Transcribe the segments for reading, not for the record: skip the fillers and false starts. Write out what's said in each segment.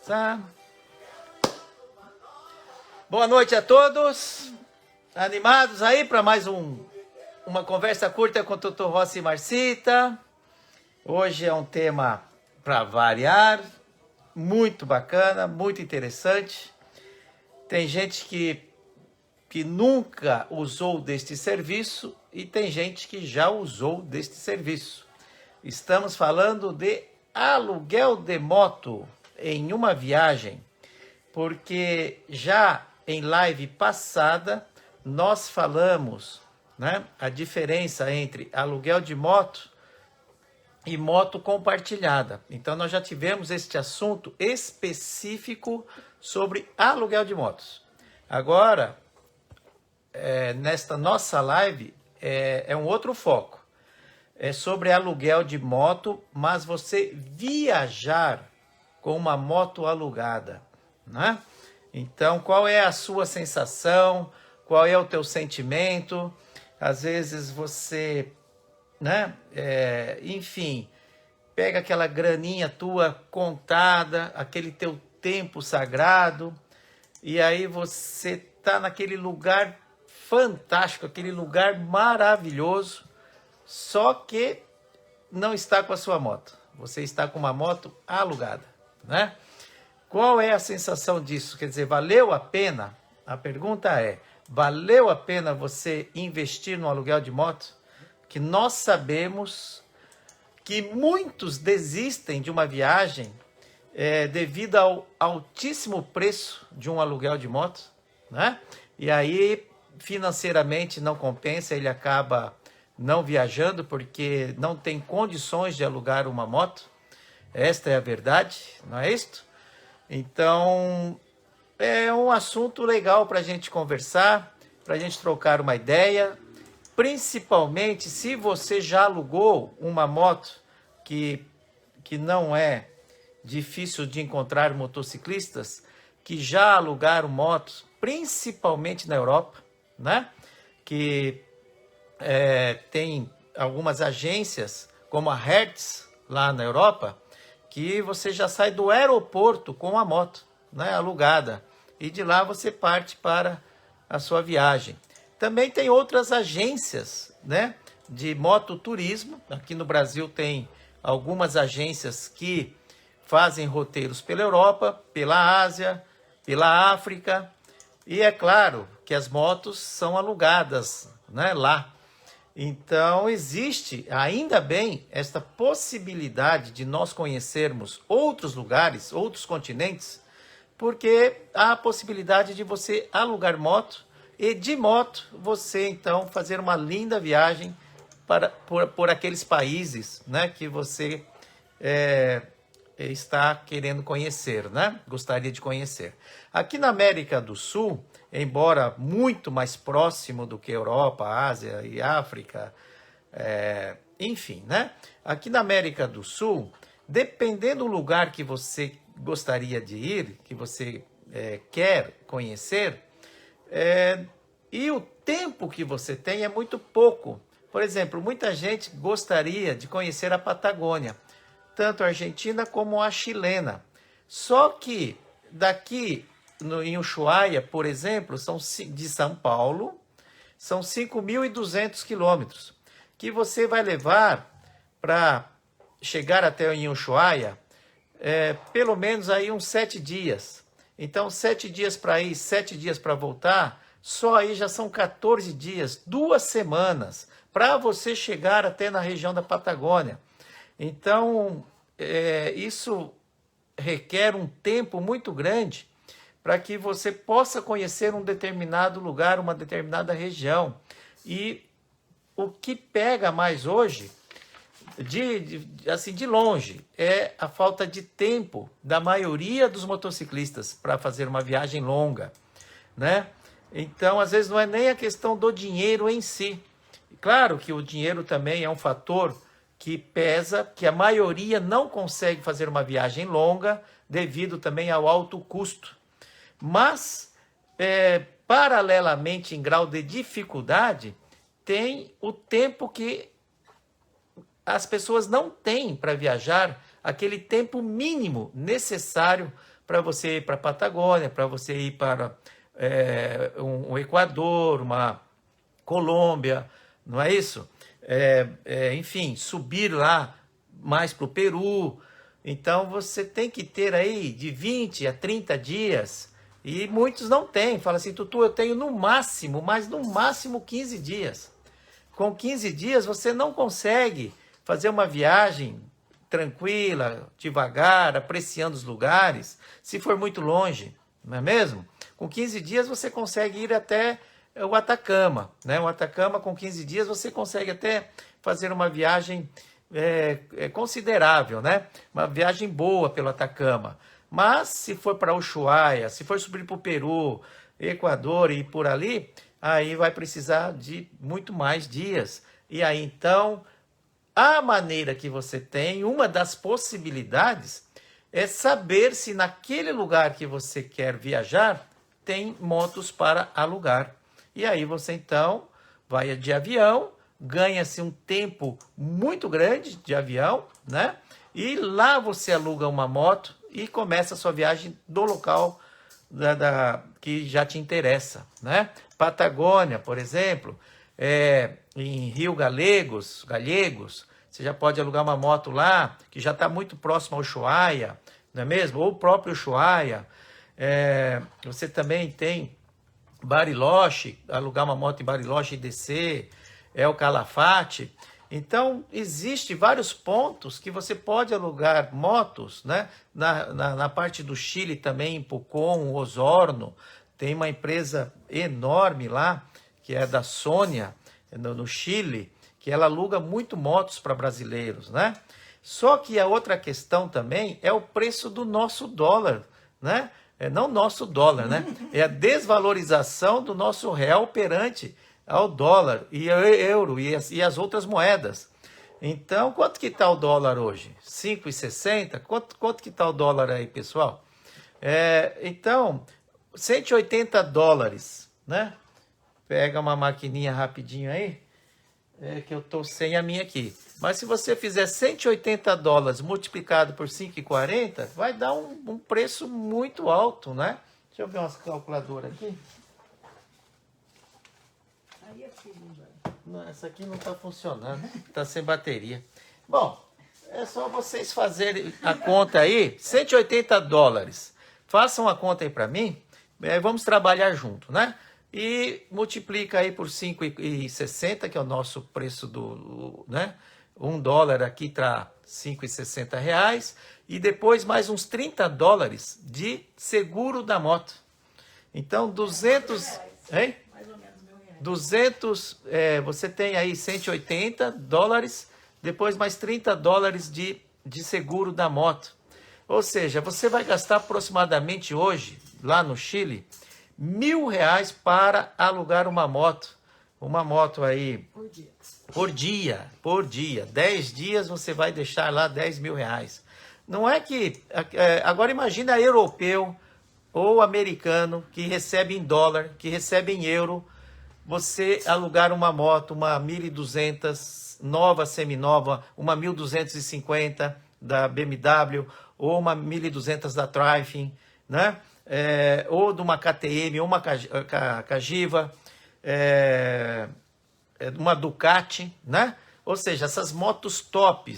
Tá. Boa noite a todos. Animados aí para mais uma conversa curta com o Dr. Rossi e Marcita. Hoje é um tema para variar, muito bacana, muito interessante. Tem gente que nunca usou deste serviço e tem gente que já usou deste serviço. Estamos falando de aluguel de moto em uma viagem, porque já em live passada nós falamos, né, a diferença entre aluguel de moto e moto compartilhada. Então nós já tivemos este assunto específico sobre aluguel de motos. Agora, nesta nossa live, é um outro foco. É sobre aluguel de moto, mas você viajar com uma moto alugada, né? Então, qual é a sua sensação? Qual é o teu sentimento? Às vezes você, né? Enfim, pega aquela graninha tua contada, aquele teu tempo sagrado, e aí você tá naquele lugar fantástico, aquele lugar maravilhoso, só que não está com a sua moto. Você está com uma moto alugada, né? Qual é a sensação disso? Quer dizer, valeu a pena? A pergunta é, valeu a pena você investir no aluguel de moto? Que nós sabemos que muitos desistem de uma viagem devido ao altíssimo preço de um aluguel de moto, né? E aí, financeiramente não compensa, ele acaba não viajando porque não tem condições de alugar uma moto. Esta é a verdade, não é isto? Então, é um assunto legal para a gente conversar, para a gente trocar uma ideia, principalmente se você já alugou uma moto que não é difícil de encontrar motociclistas que já alugaram motos, principalmente na Europa, né? Que tem algumas agências, como a Hertz, lá na Europa, que você já sai do aeroporto com a moto, né, alugada, e de lá você parte para a sua viagem. Também tem outras agências, né, de mototurismo. Aqui no Brasil tem algumas agências que fazem roteiros pela Europa, pela Ásia, pela África, e é claro que as motos são alugadas, né, lá. Então, existe, ainda bem, esta possibilidade de nós conhecermos outros lugares, outros continentes, porque há a possibilidade de você alugar moto e de moto você, então, fazer uma linda viagem por aqueles países, né, que você está querendo conhecer, né? Gostaria de conhecer. Aqui na América do Sul, embora muito mais próximo do que Europa, Ásia e África, enfim, né? Aqui na América do Sul, dependendo do lugar que você gostaria de ir, que você quer conhecer, e o tempo que você tem é muito pouco. Por exemplo, muita gente gostaria de conhecer a Patagônia, tanto a Argentina como a chilena. Só que daqui em Ushuaia, por exemplo, de São Paulo, são 5.200 quilômetros, que você vai levar para chegar até em Ushuaia, pelo menos aí uns 7 dias. Então, 7 dias para ir, 7 dias para voltar, só aí já são 14 dias, 2 semanas, para você chegar até na região da Patagônia. Então, isso requer um tempo muito grande para que você possa conhecer um determinado lugar, uma determinada região. E o que pega mais hoje, de longe, é a falta de tempo da maioria dos motociclistas para fazer uma viagem longa, né? Então, às vezes, não é nem a questão do dinheiro em si. Claro que o dinheiro também é um fator que pesa, que a maioria não consegue fazer uma viagem longa devido também ao alto custo. Mas, paralelamente, em grau de dificuldade, tem o tempo que as pessoas não têm para viajar, aquele tempo mínimo necessário para você ir para a Patagônia, para você ir para um Equador, uma Colômbia, não é isso? Enfim, subir lá mais para o Peru. Então você tem que ter aí de 20 a 30 dias. E muitos não têm. Fala assim, Tutu, eu tenho no máximo, mas no máximo 15 dias. Com 15 dias você não consegue fazer uma viagem tranquila, devagar, apreciando os lugares, se for muito longe, não é mesmo? Com 15 dias você consegue ir até o Atacama, né? O Atacama, com 15 dias, você consegue até fazer uma viagem considerável, né? Uma viagem boa pelo Atacama. Mas se for para Ushuaia, se for subir para o Peru, Equador e por ali, aí vai precisar de muito mais dias. E aí, então, a maneira que você tem, uma das possibilidades, é saber se naquele lugar que você quer viajar, tem motos para alugar. E aí você, então, vai de avião, ganha-se um tempo muito grande de avião, né? E lá você aluga uma moto e começa a sua viagem do local que já te interessa, né? Patagônia, por exemplo, em Rio Gallegos, você já pode alugar uma moto lá, que já está muito próximo ao Ushuaia, não é mesmo? Ou o próprio Ushuaia. Você também tem Bariloche, alugar uma moto em Bariloche e descer, o Calafate. Então, existe vários pontos que você pode alugar motos, né? Na parte do Chile também, em Pucón, Osorno, tem uma empresa enorme lá, que é da Sônia, no Chile, que ela aluga muito motos para brasileiros, né? Só que a outra questão também é o preço do nosso dólar, né? Não nosso dólar, né? É a desvalorização do nosso real perante ao dólar e ao euro e as outras moedas. Então, quanto que está o dólar hoje? 5,60? Quanto que está o dólar aí, pessoal? Então, 180 dólares, né? Pega uma maquininha rapidinho aí, que eu estou sem a minha aqui. Mas se você fizer 180 dólares multiplicado por 5,40, vai dar um preço muito alto, né? Deixa eu ver umas calculadoras aqui. Não, essa aqui não está funcionando, está sem bateria. Bom, é só vocês fazerem a conta aí, 180 dólares. Façam a conta aí para mim, vamos trabalhar junto, né? E multiplica aí por 5,60, que é o nosso preço né? 1 dólar aqui está R$5,60. E depois mais uns 30 dólares de seguro da moto. Então, 200... Hein? 200, você tem aí 180 dólares, depois mais 30 dólares de seguro da moto. Ou seja, você vai gastar aproximadamente hoje, lá no Chile, R$1.000 para alugar uma moto. Uma moto aí... Por dia. 10 dias você vai deixar lá R$10.000. Não é que... Agora imagina europeu ou americano que recebe em dólar, que recebe em euro, você alugar uma moto, uma 1.200, nova, seminova, uma 1.250 da BMW, ou uma 1.200 da Trifin, né? Ou de uma KTM, ou uma Cagiva, uma Ducati, né? Ou seja, essas motos top,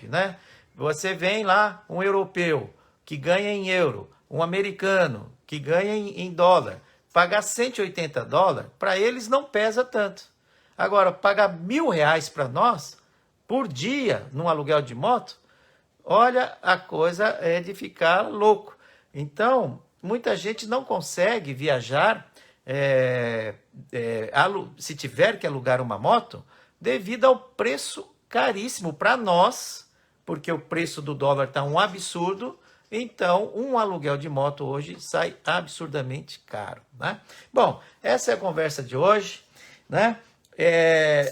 né? Você vem lá, um europeu que ganha em euro, um americano que ganha em dólar, pagar 180 dólares, para eles não pesa tanto. Agora, pagar R$1.000 para nós, por dia, num aluguel de moto, olha, a coisa é de ficar louco. Então, muita gente não consegue viajar, se tiver que alugar uma moto, devido ao preço caríssimo para nós, porque o preço do dólar está um absurdo. Então, um aluguel de moto hoje sai absurdamente caro, né? Bom, essa é a conversa de hoje, né?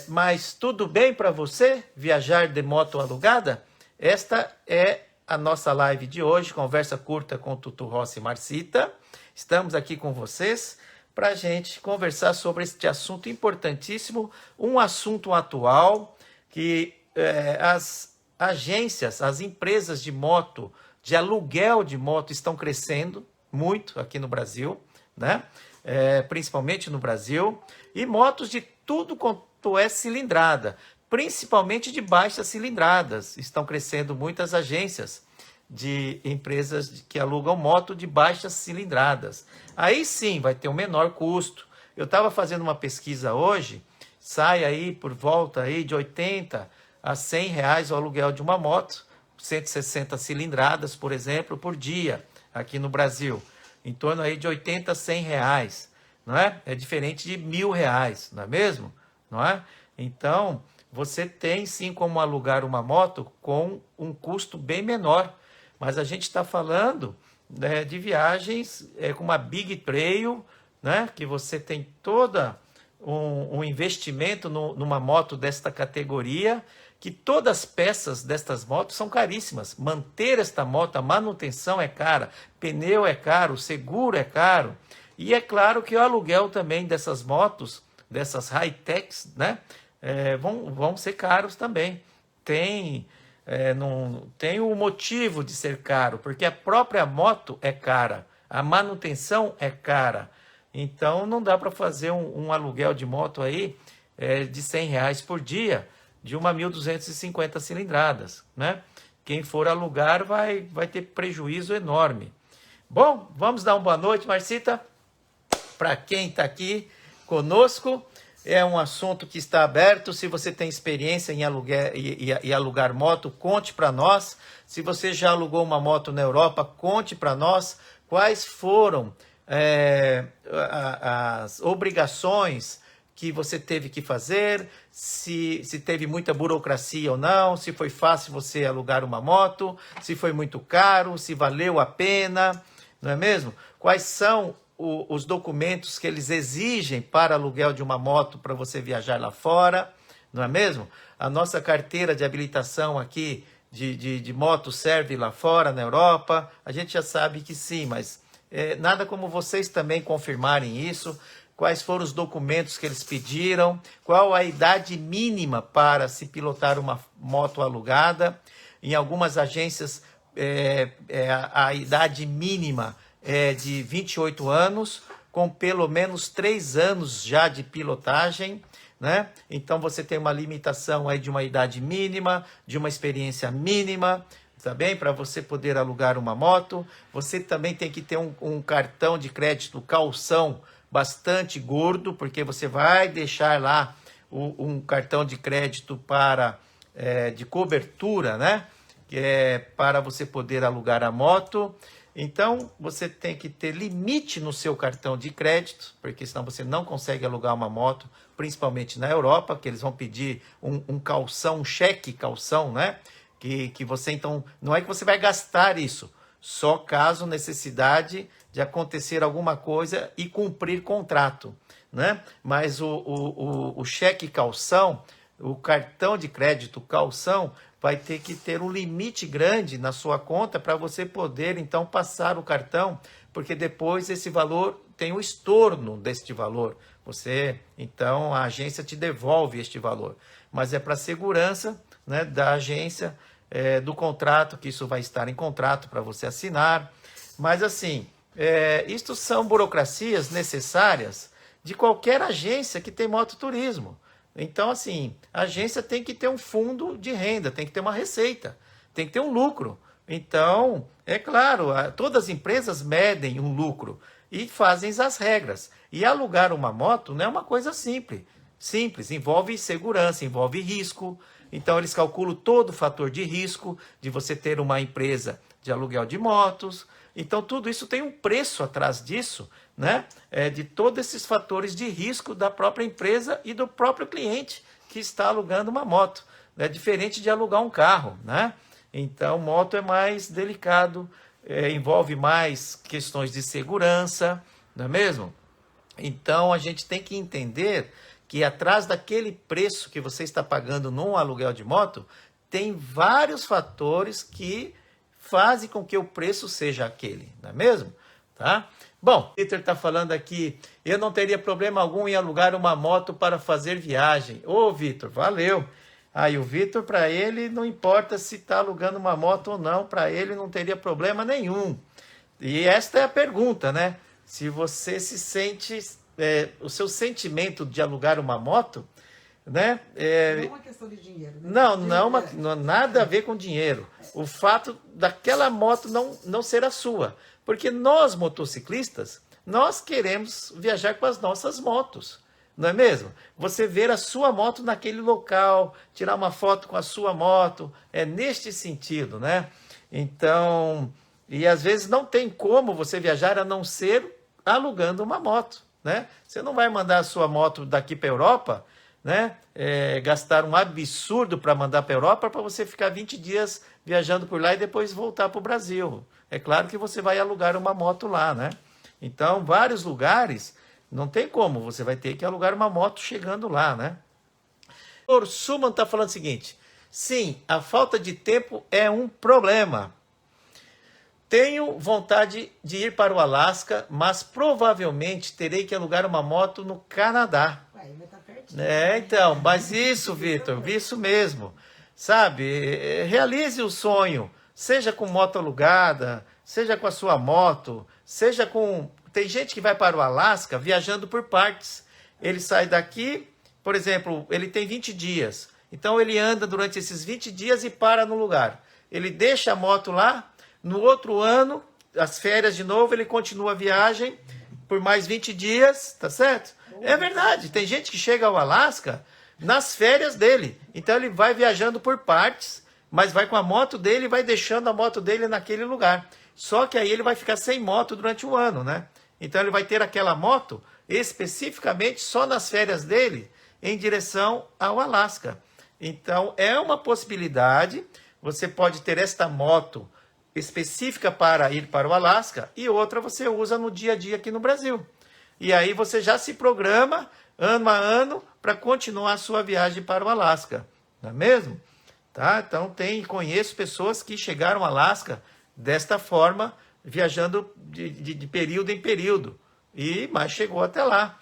Mas tudo bem para você viajar de moto alugada? Esta é a nossa live de hoje, conversa curta com Tutu Rossi e Marcita. Estamos aqui com vocês para a gente conversar sobre este assunto importantíssimo, um assunto atual que agências, as empresas de moto, de aluguel de moto estão crescendo muito aqui no Brasil, né? Principalmente no Brasil, e motos de tudo quanto é cilindrada, principalmente de baixas cilindradas. Estão crescendo muitas agências de empresas que alugam moto de baixas cilindradas. Aí sim vai ter um menor custo. Eu estava fazendo uma pesquisa hoje, sai aí por volta aí de 80 a 100 reais o aluguel de uma moto, 160 cilindradas, por exemplo, por dia, aqui no Brasil. Em torno aí de 80 a 100 reais, não é? É diferente de R$ 1.000, não é mesmo? Não é? Então, você tem sim como alugar uma moto com um custo bem menor, mas a gente está falando, né, de viagens com uma big trail, né, que você tem toda um investimento numa moto desta categoria, que todas as peças destas motos são caríssimas. Manter esta moto, a manutenção é cara, pneu é caro, seguro é caro. E é claro que o aluguel também dessas motos, dessas high-techs, né, vão ser caros também. Tem o motivo de ser caro, porque a própria moto é cara, a manutenção é cara. Então não dá para fazer um aluguel de moto aí de R$ 100 por dia, de uma 1.250 cilindradas, né? Quem for alugar vai ter prejuízo enorme. Bom, vamos dar uma boa noite, Marcita, para quem está aqui conosco. É um assunto que está aberto. Se você tem experiência em alugar, e alugar moto, conte para nós. Se você já alugou uma moto na Europa, conte para nós quais foram as obrigações que você teve que fazer, se teve muita burocracia ou não, se foi fácil você alugar uma moto, se foi muito caro, se valeu a pena, não é mesmo? Quais são os documentos que eles exigem para aluguel de uma moto para você viajar lá fora, não é mesmo? A nossa carteira de habilitação aqui de moto serve lá fora, na Europa, a gente já sabe que sim, mas nada como vocês também confirmarem isso. Quais foram os documentos que eles pediram, qual a idade mínima para se pilotar uma moto alugada. Em algumas agências, a idade mínima é de 28 anos, com pelo menos 3 anos já de pilotagem, né? Então você tem uma limitação aí de uma idade mínima, de uma experiência mínima, tá bem? Para você poder alugar uma moto. Você também tem que ter um cartão de crédito calção bastante gordo, porque você vai deixar lá um cartão de crédito de cobertura, né? Para você poder alugar a moto. Então, você tem que ter limite no seu cartão de crédito, porque senão você não consegue alugar uma moto, principalmente na Europa, que eles vão pedir um calção, um cheque calção, né? Que você, então, não é que você vai gastar isso, só caso necessidade de acontecer alguma coisa e cumprir contrato, né? Mas o cheque calção, o cartão de crédito calção, vai ter que ter um limite grande na sua conta para você poder, então, passar o cartão, porque depois esse valor tem o estorno deste valor. Então, a agência te devolve este valor. Mas é para segurança, né, da agência, do contrato, que isso vai estar em contrato para você assinar. Mas, assim, isto são burocracias necessárias de qualquer agência que tem mototurismo. Então, assim, a agência tem que ter um fundo de renda, tem que ter uma receita, tem que ter um lucro. Então, é claro, todas as empresas medem um lucro e fazem as regras. E alugar uma moto não é uma coisa simples, envolve segurança, envolve risco. Então, eles calculam todo o fator de risco de você ter uma empresa de aluguel de motos. Então, tudo isso tem um preço atrás disso, né? De todos esses fatores de risco da própria empresa e do próprio cliente que está alugando uma moto. É diferente de alugar um carro, né? Então, moto é mais delicado, envolve mais questões de segurança, não é mesmo? Então, a gente tem que entender que atrás daquele preço que você está pagando num aluguel de moto, tem vários fatores que fazem com que o preço seja aquele, não é mesmo? Tá? Bom, Peter está falando aqui, eu não teria problema algum em alugar uma moto para fazer viagem. Ô, Vitor, valeu. Aí o Vitor, para ele, não importa se está alugando uma moto ou não, para ele não teria problema nenhum. E esta é a pergunta, né? Se você se sente, o seu sentimento de alugar uma moto, né? Não é uma questão de dinheiro, né? Não, nada a ver com dinheiro. O fato daquela moto não ser a sua. Porque nós, motociclistas, nós queremos viajar com as nossas motos. Não é mesmo? Você ver a sua moto naquele local, tirar uma foto com a sua moto, é neste sentido, né? Então, e às vezes não tem como você viajar a não ser alugando uma moto, né? Você não vai mandar a sua moto daqui para a Europa, né? Gastar um absurdo para mandar para a Europa para você ficar 20 dias viajando por lá e depois voltar para o Brasil. É claro que você vai alugar uma moto lá, né? Então, vários lugares, não tem como, você vai ter que alugar uma moto chegando lá, né? O Suman está falando o seguinte: sim, a falta de tempo é um problema. Tenho vontade de ir para o Alasca, mas provavelmente terei que alugar uma moto no Canadá. Ué, mas tá pertinho. Então, mas isso, Vitor, isso mesmo. Sabe, realize o sonho, seja com moto alugada, seja com a sua moto, seja com... Tem gente que vai para o Alasca viajando por partes. Ele sai daqui, por exemplo, ele tem 20 dias. Então ele anda durante esses 20 dias e para no lugar. Ele deixa a moto lá, no outro ano, as férias de novo, ele continua a viagem por mais 20 dias, tá certo? É verdade, tem gente que chega ao Alasca nas férias dele. Então ele vai viajando por partes, mas vai com a moto dele e vai deixando a moto dele naquele lugar. Só que aí ele vai ficar sem moto durante o ano, né? Então ele vai ter aquela moto especificamente só nas férias dele em direção ao Alasca. Então é uma possibilidade, você pode ter esta moto específica para ir para o Alasca e outra você usa no dia a dia aqui no Brasil. E aí você já se programa ano a ano para continuar a sua viagem para o Alasca, não é mesmo? Tá? Então conheço pessoas que chegaram ao Alasca desta forma, viajando de período em período, mas chegou até lá,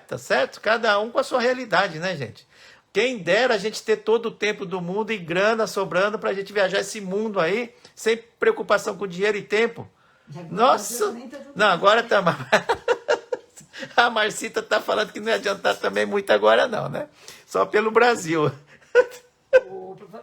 tá certo? Cada um com a sua realidade, né, gente? Quem dera a gente ter todo o tempo do mundo e grana sobrando para a gente viajar esse mundo aí, sem preocupação com dinheiro e tempo. Nossa! Não, agora tá mais. A Marcita tá falando que não ia adiantar também muito agora não, né? Só pelo Brasil.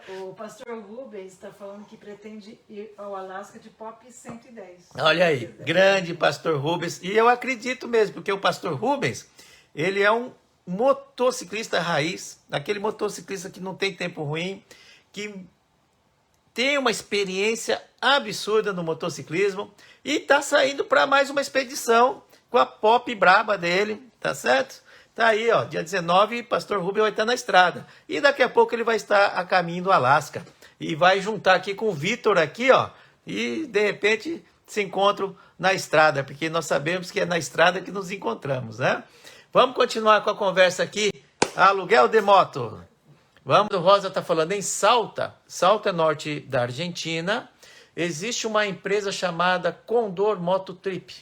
O pastor Rubens está falando que pretende ir ao Alasca de Pop 110. Olha aí, grande pastor Rubens. E eu acredito mesmo, porque o pastor Rubens, ele é um motociclista raiz, aquele motociclista que não tem tempo ruim, que tem uma experiência absurda no motociclismo e está saindo para mais uma expedição com a Pop braba dele, tá certo? Tá aí, ó, dia 19, pastor Rubens vai estar na estrada. E daqui a pouco ele vai estar a caminho do Alasca. E vai juntar aqui com o Vitor aqui, ó. E de repente se encontram na estrada, porque nós sabemos que é na estrada que nos encontramos, né? Vamos continuar com a conversa aqui. Aluguel de moto. Vamos, o Rosa está falando em Salta. Salta é norte da Argentina. Existe uma empresa chamada Condor Mototrip.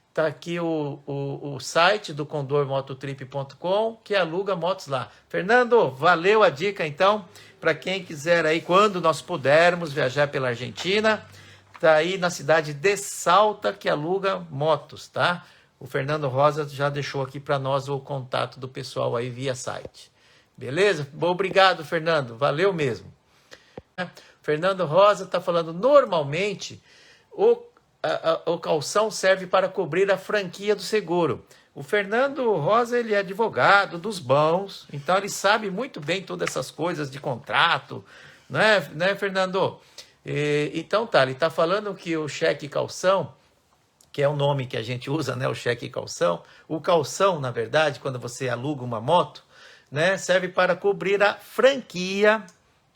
Está aqui o site do condormototrip.com, que aluga motos lá. Fernando, valeu a dica então, para quem quiser aí, quando nós pudermos viajar pela Argentina, está aí na cidade de Salta, que aluga motos, tá? O Fernando Rosa já deixou aqui para nós o contato do pessoal aí via site. Beleza? Bom, obrigado, Fernando, valeu mesmo. Fernando Rosa está falando, normalmente, o calção serve para cobrir a franquia do seguro. O Fernando Rosa, ele é advogado dos bons, então ele sabe muito bem todas essas coisas de contrato, né, Fernando? Então tá, ele está falando que o cheque calção, que é o nome que a gente usa, né, o cheque calção, o calção, na verdade, quando você aluga uma moto, né, serve para cobrir a franquia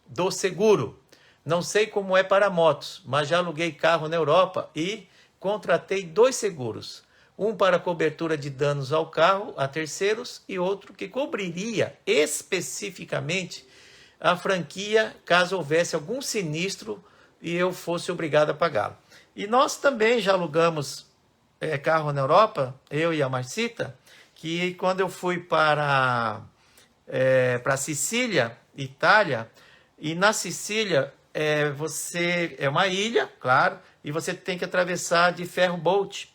do seguro. Não sei como é para motos, mas já aluguei carro na Europa e contratei 2 seguros. Um para cobertura de danos ao carro a terceiros e outro que cobriria especificamente a franquia caso houvesse algum sinistro e eu fosse obrigado a pagá-lo. E nós também já alugamos carro na Europa, eu e a Marcita, que quando eu fui para Sicília, Itália, e na Sicília você é uma ilha, claro, e você tem que atravessar de ferro-boat.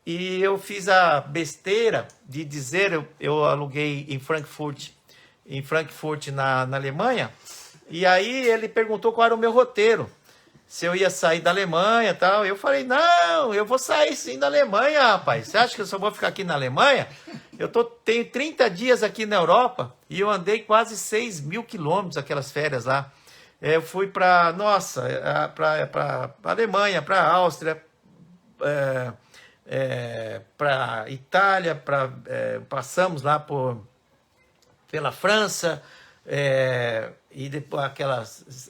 E eu fiz a besteira de dizer, eu aluguei em Frankfurt na Alemanha, e aí ele perguntou qual era o meu roteiro, se eu ia sair da Alemanha e tal. Eu falei, não, eu vou sair sim da Alemanha, rapaz. Você acha que eu só vou ficar aqui na Alemanha? Tenho 30 dias aqui na Europa e eu andei quase 6.000 quilômetros aquelas férias lá. Eu fui para, para Alemanha, para Áustria, para Itália, passamos lá pela França, e depois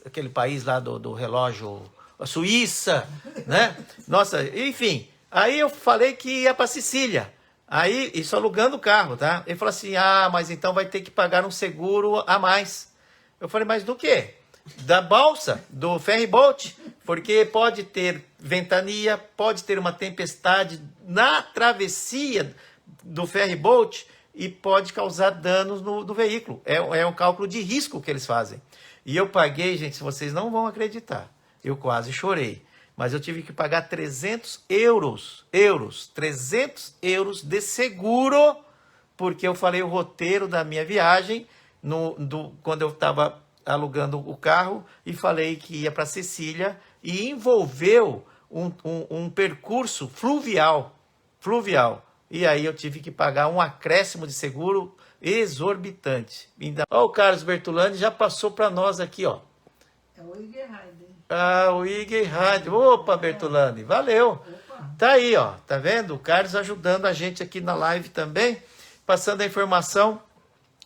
aquele país lá do relógio, a Suíça, né? Nossa, enfim, aí eu falei que ia para Sicília, aí, isso alugando o carro, tá? Ele falou assim, mas então vai ter que pagar um seguro a mais. Eu falei, mas do quê? Da balsa, do ferryboat, porque pode ter ventania, pode ter uma tempestade na travessia do ferryboat e pode causar danos no veículo. É um cálculo de risco que eles fazem. E eu paguei, gente, se vocês não vão acreditar, eu quase chorei, mas eu tive que pagar 300 euros, 300 euros de seguro, porque eu falei o roteiro da minha viagem quando eu estava alugando o carro e falei que ia para Sicília e envolveu um percurso fluvial. E aí eu tive que pagar um acréscimo de seguro exorbitante. O Carlos Bertolani já passou para nós aqui, ó. É o Igor Heider. O Igor Heider. Opa, Bertolani, valeu. Opa. Tá aí, ó. Tá vendo? O Carlos ajudando a gente aqui na live também, passando a informação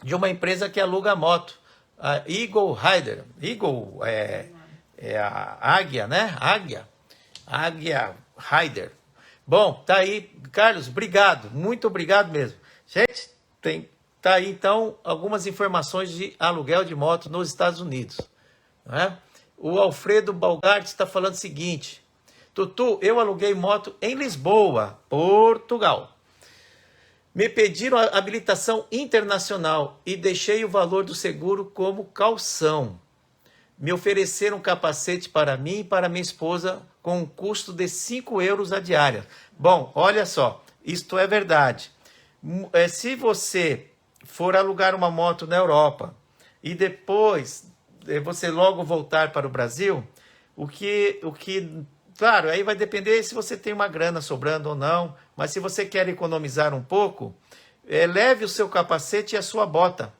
de uma empresa que aluga moto. A Eagle Rider. Eagle é a águia, né? Águia Rider. Bom, tá aí. Carlos, obrigado. Muito obrigado mesmo. Gente, tá aí então algumas informações de aluguel de moto nos Estados Unidos. Né? O Alfredo Balgart está falando o seguinte. Tutu, eu aluguei moto em Lisboa, Portugal. Me pediram a habilitação internacional e deixei o valor do seguro como calção. Me ofereceram um capacete para mim e para minha esposa com um custo de 5 euros a diária. Bom, olha só, isto é verdade. Se você for alugar uma moto na Europa e depois você logo voltar para o Brasil, claro, aí vai depender se você tem uma grana sobrando ou não, mas se você quer economizar um pouco, leve o seu capacete e a sua bota.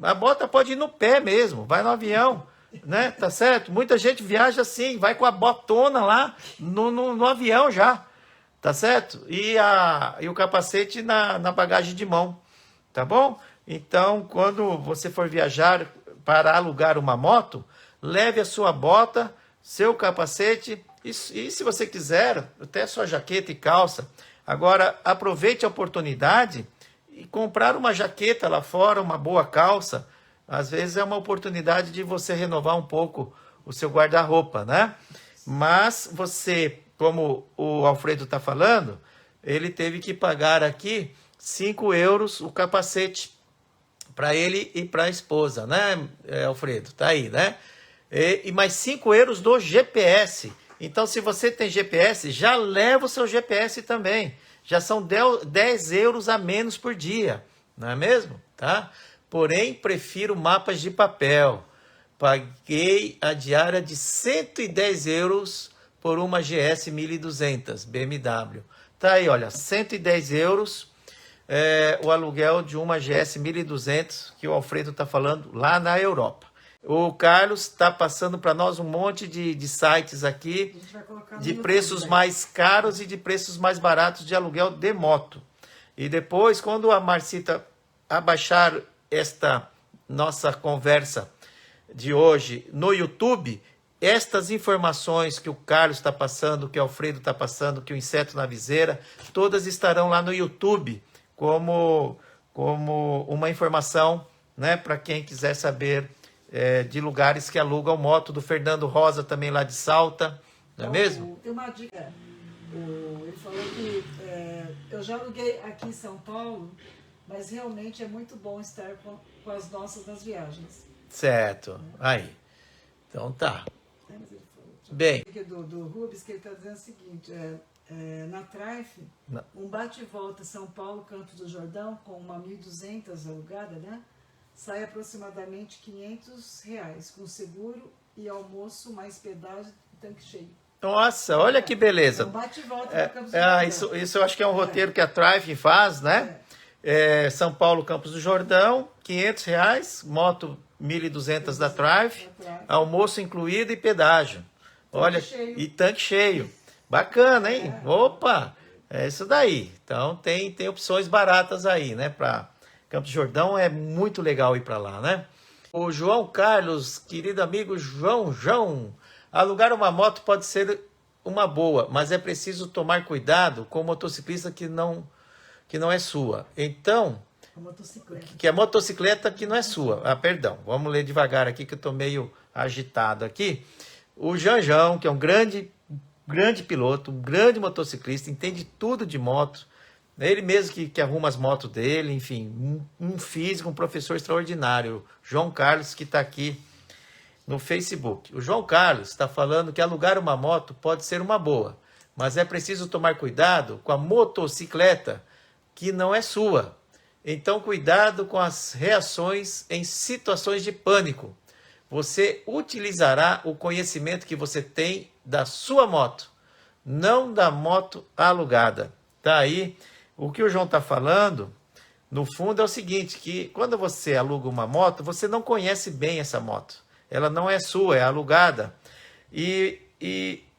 A bota pode ir no pé mesmo, vai no avião, né? Tá certo? Muita gente viaja assim, vai com a botona lá no avião já, tá certo? E o capacete na bagagem de mão, tá bom? Então, quando você for viajar para alugar uma moto, leve a sua bota, seu capacete e se você quiser, até sua jaqueta e calça. Agora, aproveite a oportunidade e comprar uma jaqueta lá fora, uma boa calça. Às vezes é uma oportunidade de você renovar um pouco o seu guarda-roupa, né? Mas você, como o Alfredo está falando, ele teve que pagar aqui 5 euros o capacete para ele e para a esposa, né, Alfredo? Tá aí, né? E mais 5 euros do GPS. Então, se você tem GPS, já leva o seu GPS também. Já são 10 euros a menos por dia, não é mesmo? Tá? Porém, prefiro mapas de papel. Paguei a diária de 110 euros por uma GS 1200 BMW. Tá aí, olha, 110 euros o aluguel de uma GS 1200 que o Alfredo está falando lá na Europa. O Carlos está passando para nós um monte de sites aqui de preços mais caros e de preços mais baratos de aluguel de moto. E depois, quando a Marcita abaixar esta nossa conversa de hoje no YouTube, estas informações que o Carlos está passando, que o Alfredo está passando, que o Inseto na Viseira, todas estarão lá no YouTube como uma informação, né, para quem quiser saber de lugares que alugam moto, do Fernando Rosa também lá de Salta, não é mesmo? Tem uma dica, ele falou que eu já aluguei aqui em São Paulo, mas realmente é muito bom estar com as nossas nas viagens. Certo. Aí. Então tá. É, mas ele falou, Bem. aqui do Rubens, que ele está dizendo o seguinte, na Trife, um bate e volta São Paulo, Campos do Jordão, com uma 1.200 alugada, né? Sai aproximadamente R$500, com seguro e almoço, mais pedágio e tanque cheio. Nossa, olha que beleza. Um bate e volta para Campos do Jordão. Isso eu acho que é um roteiro que a Trife faz, né? São Paulo, Campos do Jordão, R$500, moto 1.200 da Trife, almoço incluído e pedágio. Olha, e tanque cheio. Bacana, hein? Opa, é isso daí. Então tem opções baratas aí, né? Para Campos do Jordão é muito legal ir para lá, né? O João Carlos, querido amigo João, alugar uma moto pode ser uma boa, mas é preciso tomar cuidado com o motociclista que não é sua. Então, que a motocicleta que não é sua. Ah, perdão, vamos ler devagar aqui que eu estou meio agitado aqui. O Janjão, que é um grande piloto, um grande motociclista, entende tudo de moto. É ele mesmo que arruma as motos dele, enfim, um físico, um professor extraordinário. João Carlos, que está aqui no Facebook. O João Carlos está falando que alugar uma moto pode ser uma boa, mas é preciso tomar cuidado com a motocicleta que não é sua. Então, cuidado com as reações em situações de pânico. Você utilizará o conhecimento que você tem da sua moto, não da moto alugada. Tá aí. O que o João está falando, no fundo, é o seguinte, que quando você aluga uma moto, você não conhece bem essa moto. Ela não é sua, é alugada. E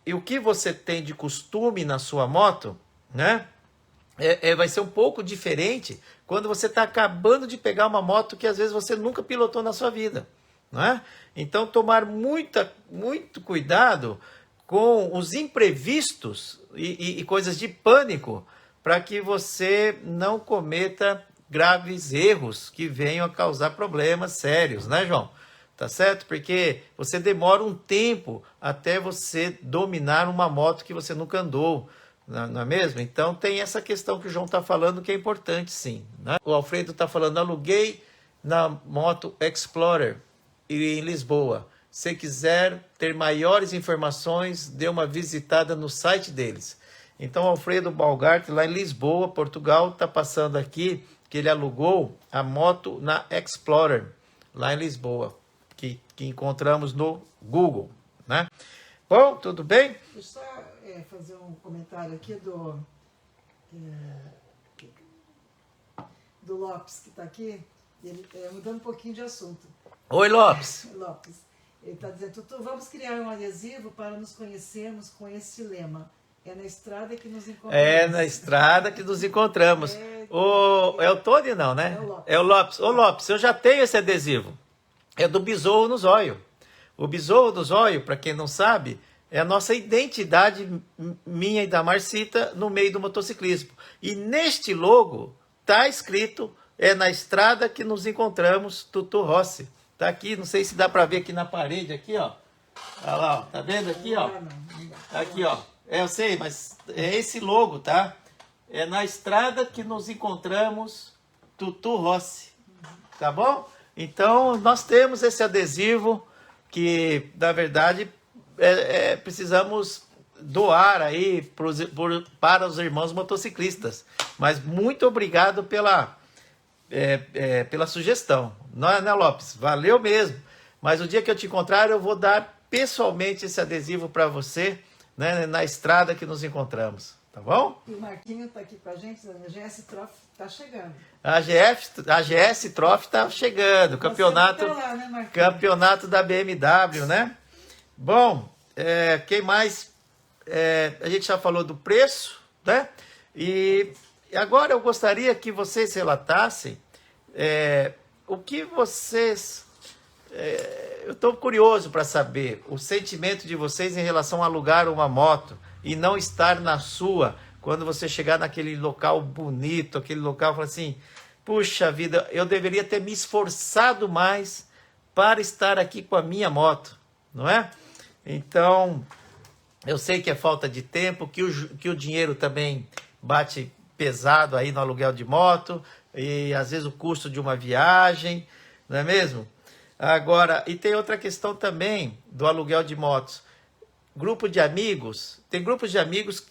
o que você tem de costume na sua moto, né? Vai ser um pouco diferente quando você está acabando de pegar uma moto que às vezes você nunca pilotou na sua vida, não é? Então, tomar muito cuidado com os imprevistos e coisas de pânico para que você não cometa graves erros que venham a causar problemas sérios, né, João? Tá certo? Porque você demora um tempo até você dominar uma moto que você nunca andou, não é mesmo? Então tem essa questão que o João está falando que é importante, sim, né? O Alfredo está falando, aluguei na moto Explorer em Lisboa. Se quiser ter maiores informações, dê uma visitada no site deles. Então, Alfredo Balgart, lá em Lisboa, Portugal, está passando aqui que ele alugou a moto na Explorer, lá em Lisboa, que encontramos no Google, né? Bom, tudo bem? Deixa eu só fazer um comentário aqui do Lopes, que está aqui, ele, mudando um pouquinho de assunto. Oi, Lopes. Lopes. Ele está dizendo, Tutu, vamos criar um adesivo para nos conhecermos com esse lema. É na estrada que nos encontramos. É na estrada que nos encontramos. É o Tony, não, né? É o Lopes. Ô, Lopes, eu já tenho esse adesivo. É do Besouro no Zóio. O Besouro no Zóio, para quem não sabe, é a nossa identidade, minha e da Marcita, no meio do motociclismo. E neste logo está escrito, é na estrada que nos encontramos, Tutu Rossi. Tá aqui, não sei se dá para ver aqui na parede, aqui, ó. Olha lá, ó. Tá vendo aqui, ó? Aqui, ó. Eu sei, mas é esse logo, tá? É na estrada que nos encontramos, Tutu Rossi. Tá bom? Então, nós temos esse adesivo que, na verdade, precisamos doar aí para os irmãos motociclistas. Mas muito obrigado pela sugestão. Não é, né, Lopes? Valeu mesmo. Mas o dia que eu te encontrar, eu vou dar pessoalmente esse adesivo para você, né, na estrada que nos encontramos. Tá bom? E o Marquinho está aqui com a gente, a GS Trophy está chegando. A GS Trophy está chegando. Campeonato, lá, né, campeonato da BMW, né? Bom, quem mais? A gente já falou do preço, né? E agora eu gostaria que vocês relatassem o que vocês... eu estou curioso para saber o sentimento de vocês em relação a alugar uma moto e não estar na sua, quando você chegar naquele local bonito, aquele local, fala assim, puxa vida, eu deveria ter me esforçado mais para estar aqui com a minha moto, não é? Então, eu sei que é falta de tempo, que o dinheiro também bate pesado aí no aluguel de moto, e às vezes o custo de uma viagem, não é mesmo? Agora, e tem outra questão também do aluguel de motos. Grupo de amigos, tem grupos de amigos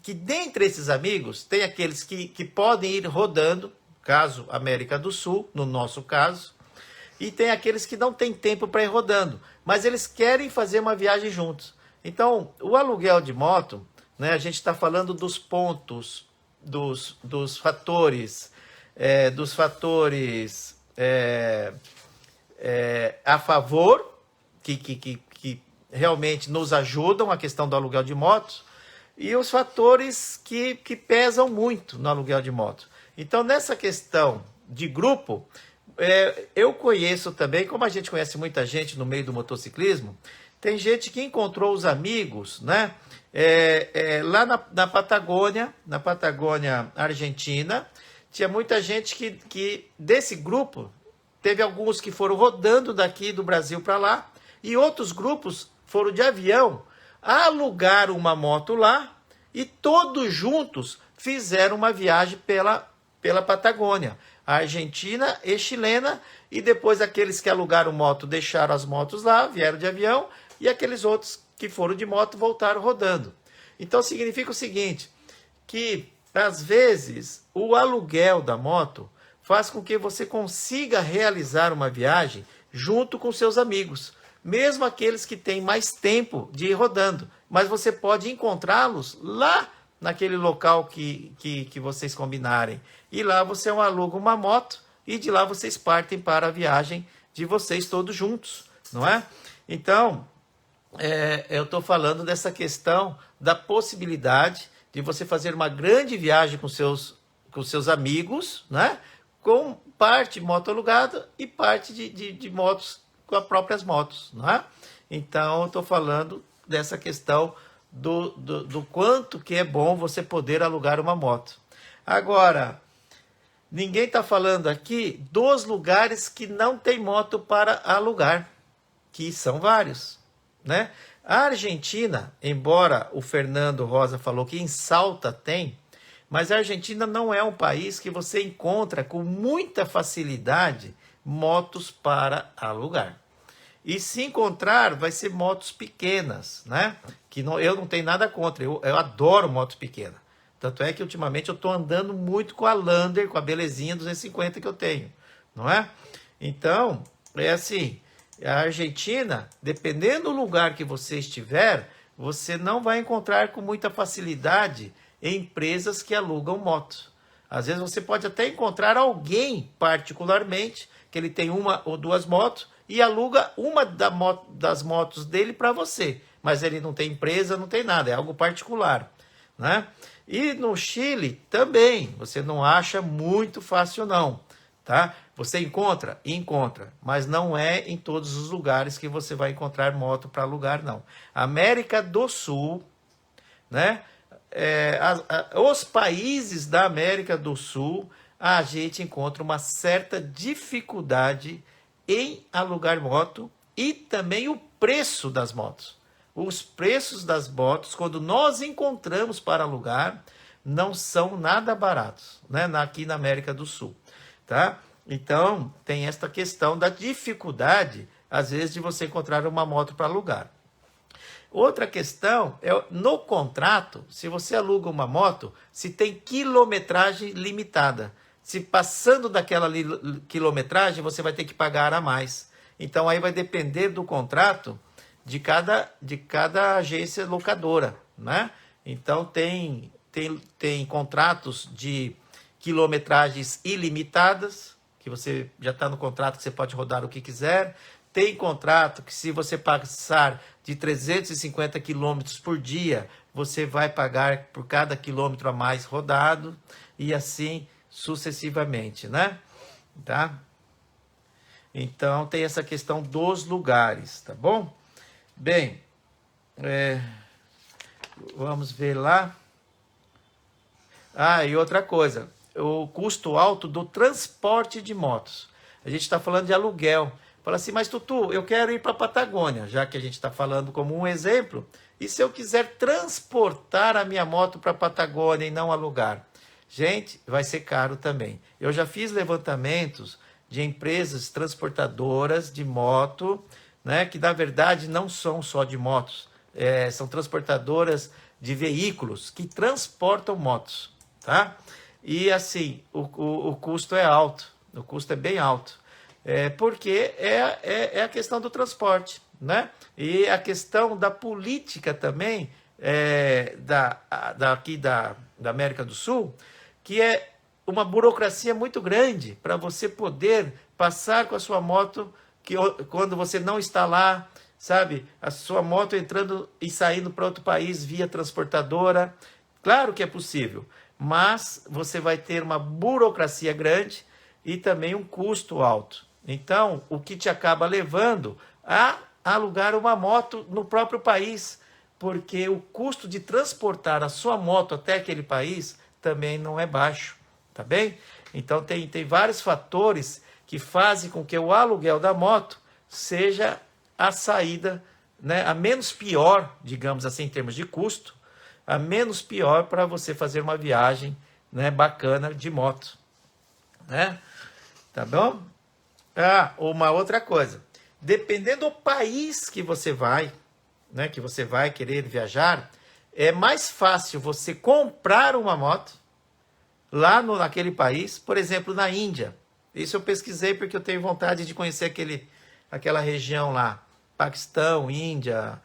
que dentre esses amigos, tem aqueles que podem ir rodando, caso América do Sul, no nosso caso, e tem aqueles que não têm tempo para ir rodando, mas eles querem fazer uma viagem juntos. Então, o aluguel de moto, né, a gente está falando dos pontos, dos fatores, a favor, que realmente nos ajudam a questão do aluguel de motos, e os fatores que pesam muito no aluguel de moto. Então, nessa questão de grupo, eu conheço também, como a gente conhece muita gente no meio do motociclismo, tem gente que encontrou os amigos, né? Lá na Patagônia Argentina, tinha muita gente que desse grupo, teve alguns que foram rodando daqui do Brasil para lá, e outros grupos foram de avião, alugaram uma moto lá e todos juntos fizeram uma viagem pela Patagônia, argentina e chilena, e depois aqueles que alugaram moto deixaram as motos lá, vieram de avião, e aqueles outros que foram de moto voltaram rodando. Então significa o seguinte, que às vezes o aluguel da moto faz com que você consiga realizar uma viagem junto com seus amigos, mesmo aqueles que têm mais tempo de ir rodando, mas você pode encontrá-los lá naquele local que vocês combinarem. E lá você aluga uma moto e de lá vocês partem para a viagem de vocês todos juntos, não é? Então, eu estou falando dessa questão da possibilidade de você fazer uma grande viagem com seus amigos, né? Com parte moto alugada e parte de motos com as próprias motos, não é? Então, eu estou falando dessa questão do quanto que é bom você poder alugar uma moto. Agora, ninguém está falando aqui dos lugares que não tem moto para alugar, que são vários, né? A Argentina, embora o Fernando Rosa falou que em Salta tem, mas a Argentina não é um país que você encontra com muita facilidade motos para alugar. E se encontrar, vai ser motos pequenas, né? Que não, eu não tenho nada contra, eu adoro motos pequenas. Tanto é que ultimamente eu estou andando muito com a Lander, com a belezinha 250 que eu tenho, não é? Então, é assim, a Argentina, dependendo do lugar que você estiver, você não vai encontrar com muita facilidade empresas que alugam motos. Às vezes você pode até encontrar alguém particularmente, que ele tem uma ou duas motos, e aluga uma das motos dele para você. Mas ele não tem empresa, não tem nada, é algo particular, né? E no Chile também, você não acha muito fácil não, tá? Você encontra, mas não é em todos os lugares que você vai encontrar moto para alugar, não. América do Sul, né? Os países da América do Sul, a gente encontra uma certa dificuldade em alugar moto e também o preço das motos. Os preços das motos, quando nós encontramos para alugar, não são nada baratos, né? Aqui na América do Sul, tá? Então, tem esta questão da dificuldade, às vezes, de você encontrar uma moto para alugar. Outra questão é, no contrato, se você aluga uma moto, se tem quilometragem limitada. Se passando daquela quilometragem, você vai ter que pagar a mais. Então, aí vai depender do contrato de cada agência locadora, né? Então, tem contratos de quilometragens ilimitadas, que você já está no contrato que você pode rodar o que quiser. Tem contrato que se você passar de 350 quilômetros por dia, você vai pagar por cada quilômetro a mais rodado, e assim sucessivamente, né? Tá? Então, tem essa questão dos lugares, tá bom? Bem, vamos ver lá. E outra coisa, o custo alto do transporte de motos. A gente está falando de aluguel. Fala assim, mas Tutu, eu quero ir para a Patagônia, já que a gente está falando como um exemplo, e se eu quiser transportar a minha moto para a Patagônia e não alugar? Gente, vai ser caro também. Eu já fiz levantamentos de empresas transportadoras de moto, né, que na verdade não são só de motos, são transportadoras de veículos que transportam motos, tá? E assim, o custo é alto, o custo é bem alto, porque é a questão do transporte, né? E a questão da política também, aqui da América do Sul, que é uma burocracia muito grande para você poder passar com a sua moto, que quando você não está lá, sabe, a sua moto entrando e saindo para outro país via transportadora. Claro que é possível, mas você vai ter uma burocracia grande e também um custo alto. Então, o que te acaba levando a alugar uma moto no próprio país, porque o custo de transportar a sua moto até aquele país também não é baixo, tá bem? Então, tem vários fatores que fazem com que o aluguel da moto seja a saída, né, a menos pior, digamos assim, em termos de custo, a menos pior para você fazer uma viagem, né, bacana de moto, né? Tá bom? Uma outra coisa. Dependendo do país que você vai, né, que você vai querer viajar, é mais fácil você comprar uma moto lá naquele país, por exemplo, na Índia. Isso eu pesquisei porque eu tenho vontade de conhecer aquela região lá, Paquistão, Índia,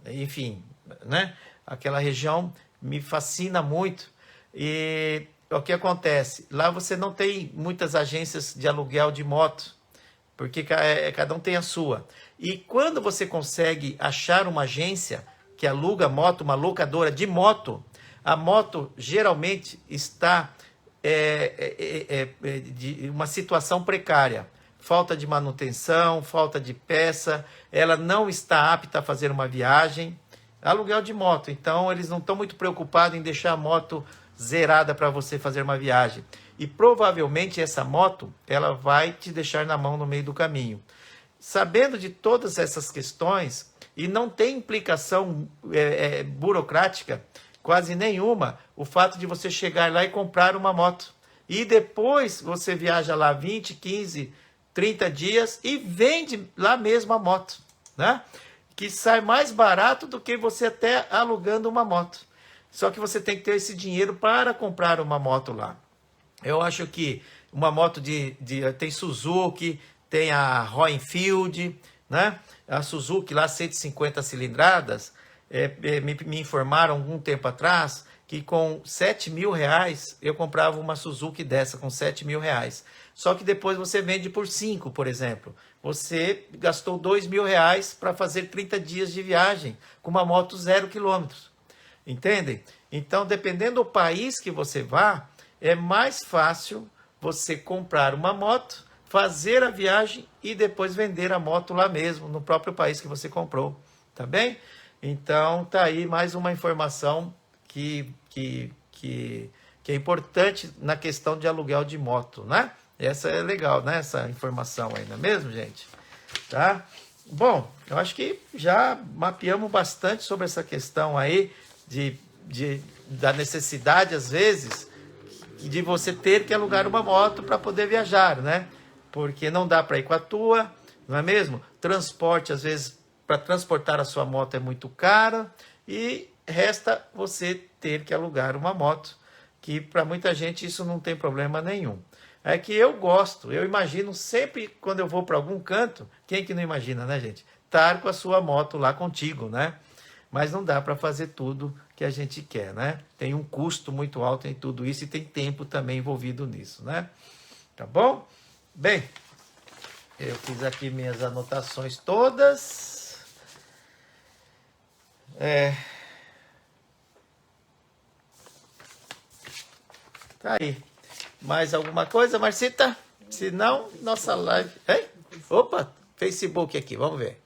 enfim, né? Aquela região me fascina muito. E o que acontece? Lá você não tem muitas agências de aluguel de moto, porque cada um tem a sua. E quando você consegue achar uma agência que aluga moto, uma locadora de moto, a moto geralmente está de uma situação precária. Falta de manutenção, falta de peça, ela não está apta a fazer uma viagem. Aluguel de moto, então eles não estão muito preocupados em deixar a moto zerada para você fazer uma viagem. E provavelmente essa moto, ela vai te deixar na mão no meio do caminho. Sabendo de todas essas questões, e não tem implicação burocrática, quase nenhuma, o fato de você chegar lá e comprar uma moto. E depois você viaja lá 20, 15, 30 dias e vende lá mesmo a moto, né? Que sai mais barato do que você até alugando uma moto. Só que você tem que ter esse dinheiro para comprar uma moto lá. Eu acho que uma moto tem Suzuki, tem a Royal Enfield, né? A Suzuki lá 150 cilindradas, me informaram algum tempo atrás que com 7 mil reais eu comprava uma Suzuki dessa com 7 mil reais. Só que depois você vende por 5, por exemplo. Você gastou 2 mil reais para fazer 30 dias de viagem com uma moto 0 quilômetros. Entendem? Então, dependendo do país que você vá, é mais fácil você comprar uma moto, fazer a viagem e depois vender a moto lá mesmo, no próprio país que você comprou. Tá bem? Então, tá aí mais uma informação que é importante na questão de aluguel de moto, né? Essa é legal, né? Essa informação aí, não é mesmo, gente? Tá? Bom, eu acho que já mapeamos bastante sobre essa questão aí da necessidade, às vezes, de você ter que alugar uma moto para poder viajar, né? Porque não dá para ir com a tua, não é mesmo? Transporte, às vezes, para transportar a sua moto é muito caro e resta você ter que alugar uma moto, que para muita gente isso não tem problema nenhum. É que eu gosto, eu imagino sempre quando eu vou para algum canto, quem que não imagina, né, gente? Estar com a sua moto lá contigo, né? Mas não dá para fazer tudo que a gente quer, né? Tem um custo muito alto em tudo isso e tem tempo também envolvido nisso, né? Tá bom? Bem, eu fiz aqui minhas anotações todas. Tá aí. Mais alguma coisa, Marcita? Se não, nossa live... Opa, Facebook aqui, vamos ver.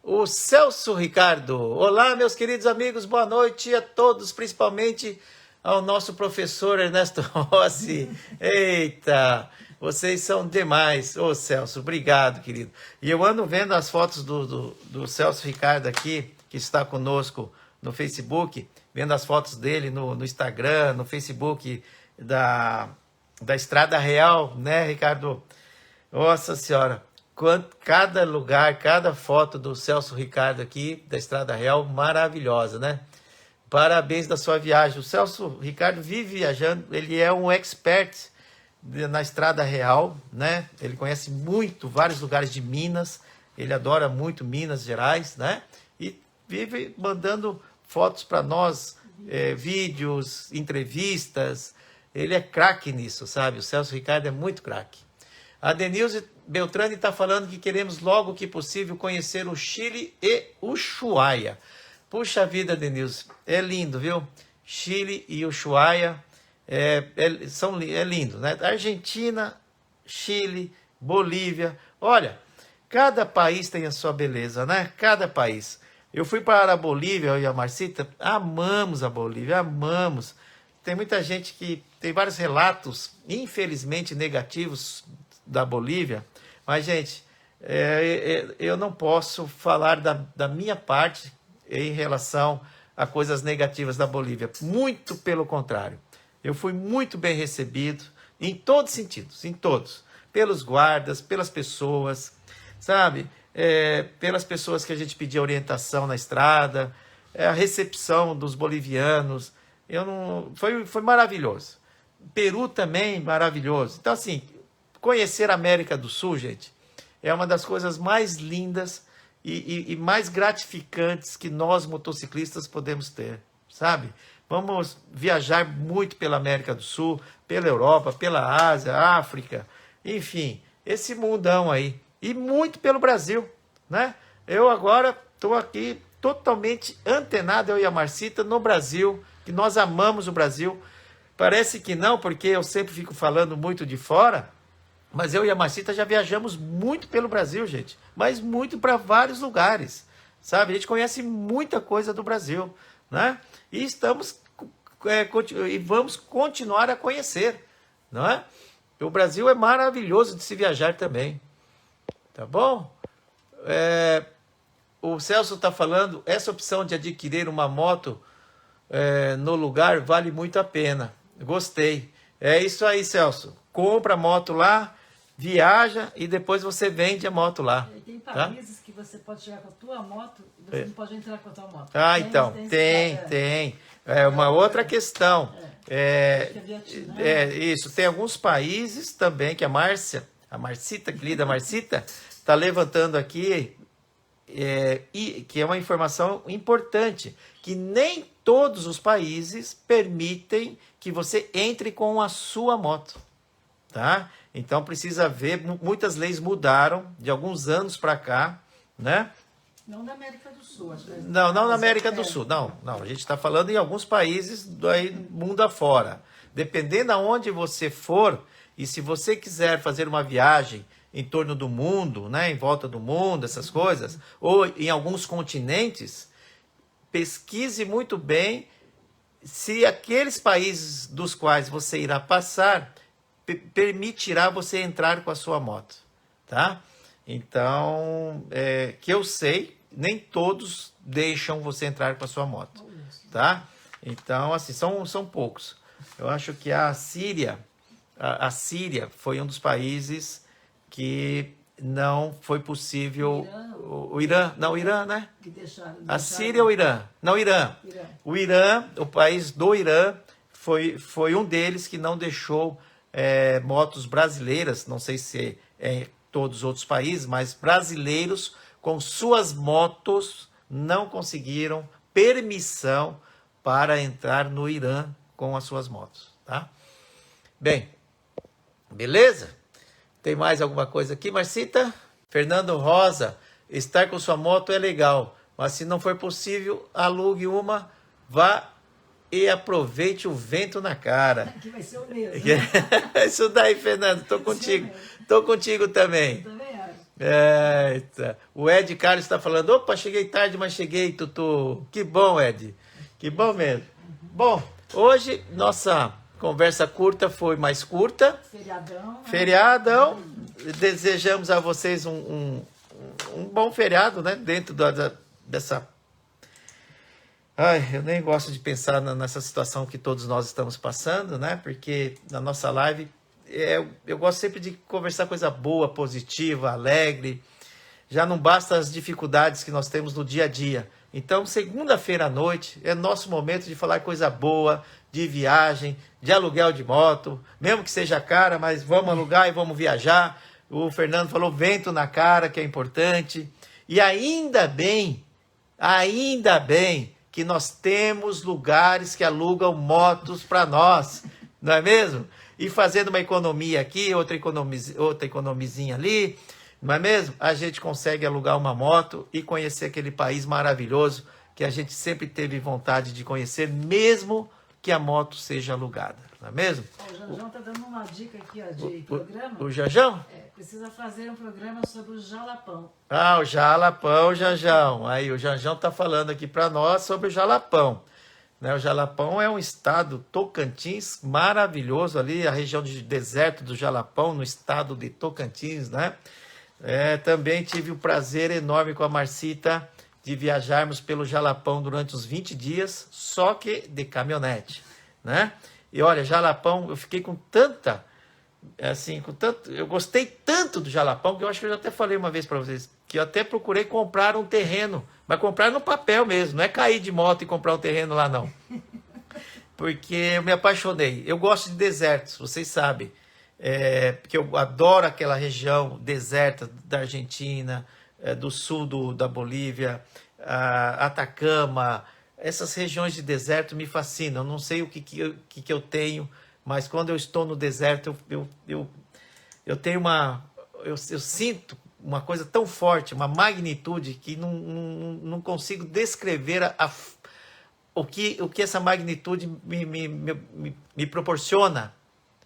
O Celso Ricardo. Olá, meus queridos amigos, boa noite a todos, principalmente ao nosso professor Ernesto Rossi. Eita, vocês são demais. Ô, Celso, obrigado, querido. E eu ando vendo as fotos do Celso Ricardo aqui, que está conosco no Facebook, vendo as fotos dele no Instagram, no Facebook da Estrada Real, né, Ricardo? Nossa Senhora, cada lugar, cada foto do Celso Ricardo aqui, da Estrada Real, maravilhosa, né? Parabéns da sua viagem. O Celso Ricardo vive viajando, ele é um expert na Estrada Real, né? Ele conhece muito, vários lugares de Minas, ele adora muito Minas Gerais, né? E vive mandando fotos para nós, vídeos, entrevistas. Ele é craque nisso, sabe? O Celso Ricardo é muito craque. A Denilze Beltrani está falando que queremos logo que possível conhecer o Chile e Ushuaia. Puxa vida, Denilze, é lindo, viu? Chile e Ushuaia é lindo, né? Argentina, Chile, Bolívia. Olha, cada país tem a sua beleza, né? Cada país. Eu fui para a Bolívia, eu e a Marcita, amamos a Bolívia, amamos. Tem muita gente que tem vários relatos, infelizmente, negativos da Bolívia. Mas, gente, eu não posso falar da minha parte em relação a coisas negativas da Bolívia. Muito pelo contrário. Eu fui muito bem recebido, em todos os sentidos, em todos. Pelos guardas, pelas pessoas, sabe? Pelas pessoas que a gente pedia orientação na estrada, a recepção dos bolivianos. Foi maravilhoso. Peru também, maravilhoso. Então, assim, conhecer a América do Sul, gente, é uma das coisas mais lindas e mais gratificantes que nós, motociclistas, podemos ter, sabe? Vamos viajar muito pela América do Sul, pela Europa, pela Ásia, África, enfim, esse mundão aí. E muito pelo Brasil, né? Eu agora estou aqui totalmente antenado, eu e a Marcita, no Brasil, que nós amamos o Brasil. Parece que não, porque eu sempre fico falando muito de fora, mas eu e a Marcita já viajamos muito pelo Brasil, gente. Mas muito para vários lugares, sabe? A gente conhece muita coisa do Brasil, né? E vamos continuar a conhecer, não é? O Brasil é maravilhoso de se viajar também, tá bom? O Celso está falando, essa opção de adquirir uma moto no lugar vale muito a pena. Gostei. É isso aí, Celso. Compra a moto lá, viaja e depois você vende a moto lá. Tem países que você pode chegar com a tua moto e você não pode entrar com a tua moto. Então, tem. É uma outra questão. Isso, tem alguns países também que a Marcita, querida Marcita, está levantando aqui, que é uma informação importante, que nem todos os países permitem que você entre com a sua moto, tá? Então precisa ver, muitas leis mudaram de alguns anos para cá, né? Não da América do Sul. Acho que não na América do Sul, não. A gente está falando em alguns países do mundo afora. Dependendo aonde você for, e se você quiser fazer uma viagem em torno do mundo, né, em volta do mundo, essas coisas, ou em alguns continentes, pesquise muito bem se aqueles países dos quais você irá passar permitirá você entrar com a sua moto, tá? Então, que eu sei, nem todos deixam você entrar com a sua moto, tá? Então, assim, são poucos. Eu acho que a Síria foi um dos países que não foi possível. O Irã, né? A Síria ou o Irã? Não, o Irã. O Irã, o país do Irã, foi um deles que não deixou motos brasileiras, não sei se é todos os outros países, mas brasileiros com suas motos não conseguiram permissão para entrar no Irã com as suas motos, tá? Bem, beleza? Tem mais alguma coisa aqui, Marcita? Fernando Rosa, estar com sua moto é legal, mas se não for possível, alugue uma, vá e aproveite o vento na cara. Que vai ser o mesmo. Isso daí, Fernando, tô contigo. Tô contigo também. Eu também acho. O Ed Carlos está falando, opa, cheguei tarde, mas cheguei, Tutu. Que bom, Ed. Que bom mesmo. Bom, hoje nossa conversa curta foi mais curta. Feriadão. Né? Feriadão. Desejamos a vocês um bom feriado, né? Dentro dessa... Ai, eu nem gosto de pensar nessa situação que todos nós estamos passando, né? Porque na nossa live eu gosto sempre de conversar coisa boa, positiva, alegre. Já não basta as dificuldades que nós temos no dia a dia. Então, segunda-feira à noite é nosso momento de falar coisa boa, de viagem, de aluguel de moto, mesmo que seja cara, mas vamos alugar e vamos viajar. O Fernando falou vento na cara, que é importante. E ainda bem que nós temos lugares que alugam motos para nós, não é mesmo? E fazendo uma economia aqui, outra economizinha ali, não é mesmo? A gente consegue alugar uma moto e conhecer aquele país maravilhoso que a gente sempre teve vontade de conhecer, mesmo que a moto seja alugada, não é mesmo? O Janjão está dando uma dica aqui, ó, de programa. O Janjão? Precisa fazer um programa sobre o Jalapão. Ah, o Jalapão, Janjão. Aí o Janjão está falando aqui para nós sobre o Jalapão. Né? O Jalapão é um estado Tocantins maravilhoso ali, a região de deserto do Jalapão, no estado de Tocantins, né? Também tive o prazer enorme com a Marcita de viajarmos pelo Jalapão durante os 20 dias, só que de caminhonete, né? E olha, Jalapão, eu fiquei com tanta, assim, eu gostei tanto do Jalapão, que eu acho que eu já até falei uma vez para vocês, que eu até procurei comprar um terreno, mas comprar no papel mesmo, não é cair de moto e comprar um terreno lá não. Porque eu me apaixonei. Eu gosto de desertos, vocês sabem. Porque eu adoro aquela região deserta da Argentina, do sul da Bolívia, Atacama. Essas regiões de deserto me fascinam. Eu não sei o que eu tenho, mas quando eu estou no deserto, eu tenho eu sinto uma coisa tão forte, uma magnitude que não consigo descrever o que essa magnitude me proporciona.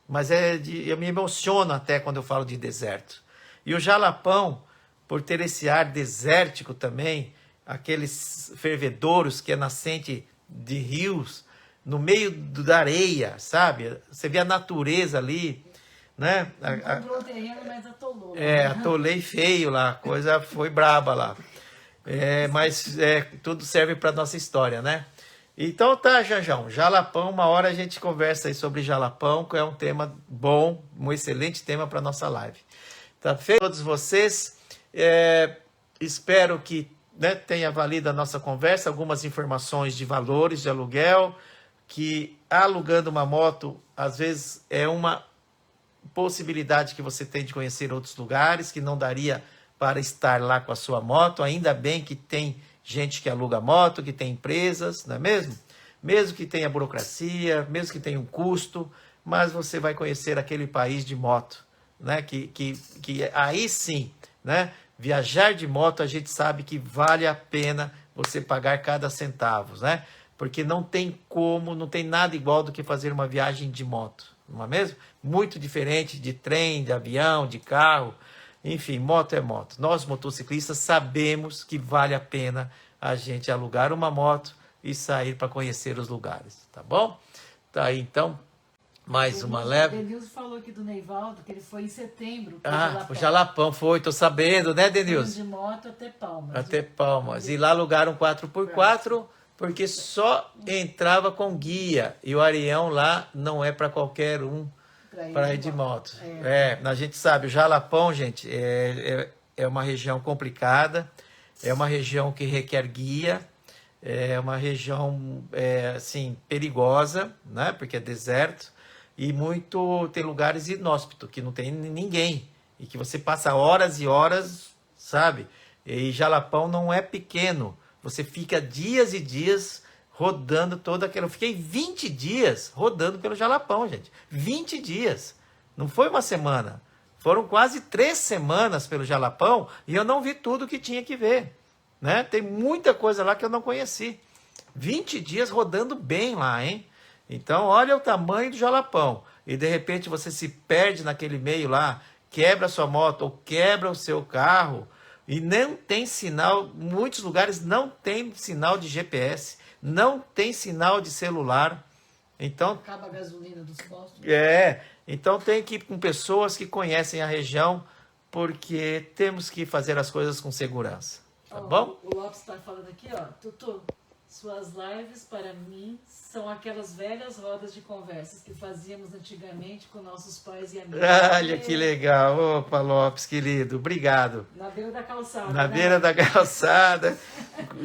Mas eu me emociono até quando eu falo de deserto. E o Jalapão, por ter esse ar desértico também, aqueles fervedouros que é nascente de rios, no meio da areia, sabe? Você vê a natureza ali, né? Comprou o terreno, mas atolou. Atolei feio lá, a coisa foi braba lá. Mas tudo serve para nossa história, né? Então tá, Janjão, Jalapão, uma hora a gente conversa aí sobre Jalapão, que é um tema bom, um excelente tema para nossa live. Tá feito? Todos vocês, espero que tenha valido a nossa conversa, algumas informações de valores de aluguel, que alugando uma moto, às vezes é uma possibilidade que você tem de conhecer outros lugares, que não daria para estar lá com a sua moto, ainda bem que tem gente que aluga moto, que tem empresas, não é mesmo? Mesmo que tenha burocracia, mesmo que tenha um custo, mas você vai conhecer aquele país de moto, né? Que aí sim, né? Viajar de moto a gente sabe que vale a pena você pagar cada centavo, né? Porque não tem nada igual do que fazer uma viagem de moto, não é mesmo? Muito diferente de trem, de avião, de carro. Enfim, moto é moto. Nós, motociclistas, sabemos que vale a pena a gente alugar uma moto e sair para conhecer os lugares, tá bom? Tá aí, então, mais uma leva. O Denilson falou aqui do Neivaldo, que ele foi em setembro. O Jalapão foi, tô sabendo, né, Denilson? De moto até Palmas. Até Palmas. E lá alugaram 4x4, porque só entrava com guia. E o Arião lá não é para qualquer um para ir de moto. A gente sabe, o Jalapão, gente, é uma região complicada, é uma região que requer guia, é uma região, assim, perigosa, né? Porque é deserto, e tem lugares inóspitos, que não tem ninguém, e que você passa horas e horas, sabe? E Jalapão não é pequeno, você fica dias e dias rodando toda aquela... Eu fiquei 20 dias rodando pelo Jalapão, gente. 20 dias. Não foi uma semana. Foram quase 3 semanas pelo Jalapão e eu não vi tudo que tinha que ver, né? Tem muita coisa lá que eu não conheci. 20 dias rodando bem lá, hein? Então, olha o tamanho do Jalapão. E, de repente, você se perde naquele meio lá, quebra a sua moto ou quebra o seu carro e não tem sinal. Muitos lugares não tem sinal de GPS. Não tem sinal de celular, então... Acaba a gasolina dos postos. Então tem que ir com pessoas que conhecem a região, porque temos que fazer as coisas com segurança, tá bom? O Lopes está falando aqui, ó, Tutu, Suas lives, para mim, são aquelas velhas rodas de conversas que fazíamos antigamente com nossos pais e amigos. Olha que legal. Opa, Lopes, querido. Obrigado. Na beira da calçada. Na né? beira da calçada,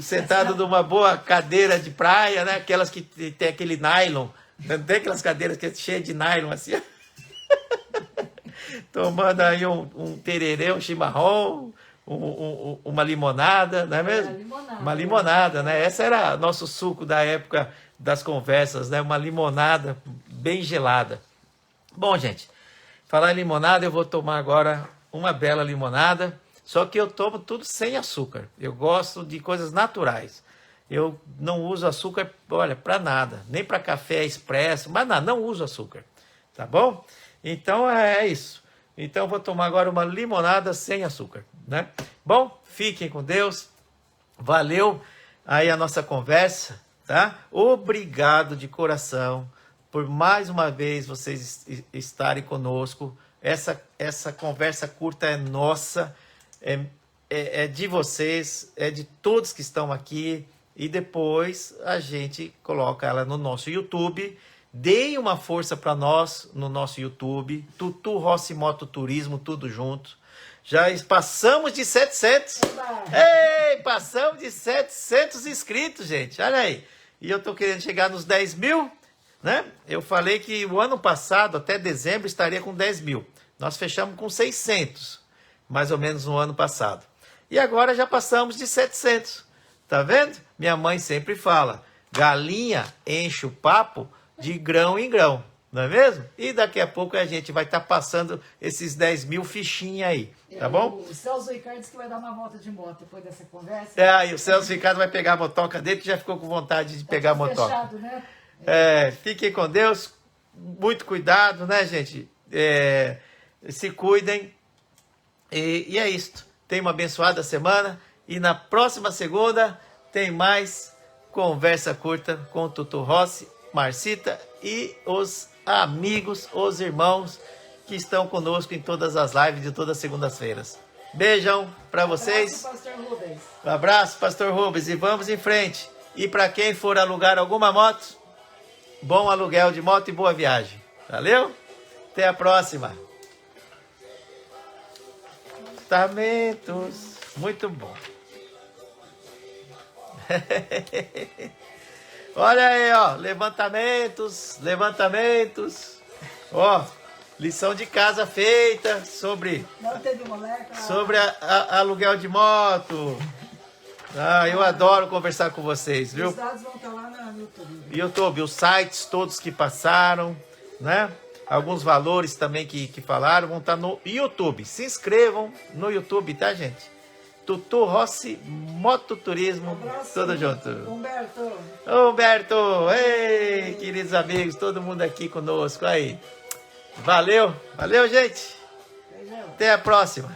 sentado numa boa cadeira de praia, né? Aquelas que tem aquele nylon. Não tem aquelas cadeiras que é cheia de nylon assim? Tomando aí um tererê, um chimarrão, uma limonada, não é mesmo? Limonada, uma limonada, né? Essa era nosso suco da época das conversas, né? Uma limonada bem gelada. Bom, gente, falar em limonada, eu vou tomar agora uma bela limonada, só que eu tomo tudo sem açúcar. Eu gosto de coisas naturais. Eu não uso açúcar, olha, para nada, nem para café expresso, mas nada, não uso açúcar, tá bom? Então é isso. Então eu vou tomar agora uma limonada sem açúcar, né? Bom, fiquem com Deus. Valeu aí a nossa conversa, tá? Obrigado de coração por mais uma vez vocês estarem conosco. Essa conversa curta é nossa, é de vocês, é de todos que estão aqui. E depois a gente coloca ela no nosso YouTube. Deem uma força para nós no nosso YouTube. Tutu Rossi Moto Turismo, tudo junto. Já passamos de 700. Ei, passamos de 700 inscritos, gente. Olha aí. E eu tô querendo chegar nos 10 mil, né? Eu falei que o ano passado, até dezembro, estaria com 10 mil. Nós fechamos com 600, mais ou menos no ano passado. E agora já passamos de 700. Tá vendo? Minha mãe sempre fala, galinha enche o papo de grão em grão, não é mesmo? E daqui a pouco a gente vai estar passando esses 10 mil fichinhas aí, tá bom? O Celso Ricardo disse que vai dar uma volta de moto depois dessa conversa. E o Celso Ricardo vai pegar a motoca dele, que já ficou com vontade de pegar a motoca. Fechado, né? Fiquem com Deus, muito cuidado, né, gente? Se cuidem. E é isto. Tenha uma abençoada semana. E na próxima segunda tem mais conversa curta com o Tutu Rossi, Marcita e os amigos, os irmãos que estão conosco em todas as lives de todas as segundas-feiras. Beijão para vocês. Abraço, Pastor Rubens. Abraço, Pastor Rubens. E vamos em frente. E para quem for alugar alguma moto, bom aluguel de moto e boa viagem. Valeu? Até a próxima. Tamentos. Muito bom. Olha aí, ó, levantamentos, ó, lição de casa feita sobre aluguel de moto. Eu adoro conversar com vocês, viu? Os dados vão estar lá no YouTube. YouTube, os sites todos que passaram, né? Alguns valores também que falaram vão estar no YouTube. Se inscrevam no YouTube, tá, gente? Tutu Rossi Moto Turismo, tudo junto. Humberto, ei, queridos amigos, todo mundo aqui conosco aí. Valeu, gente. Até a próxima.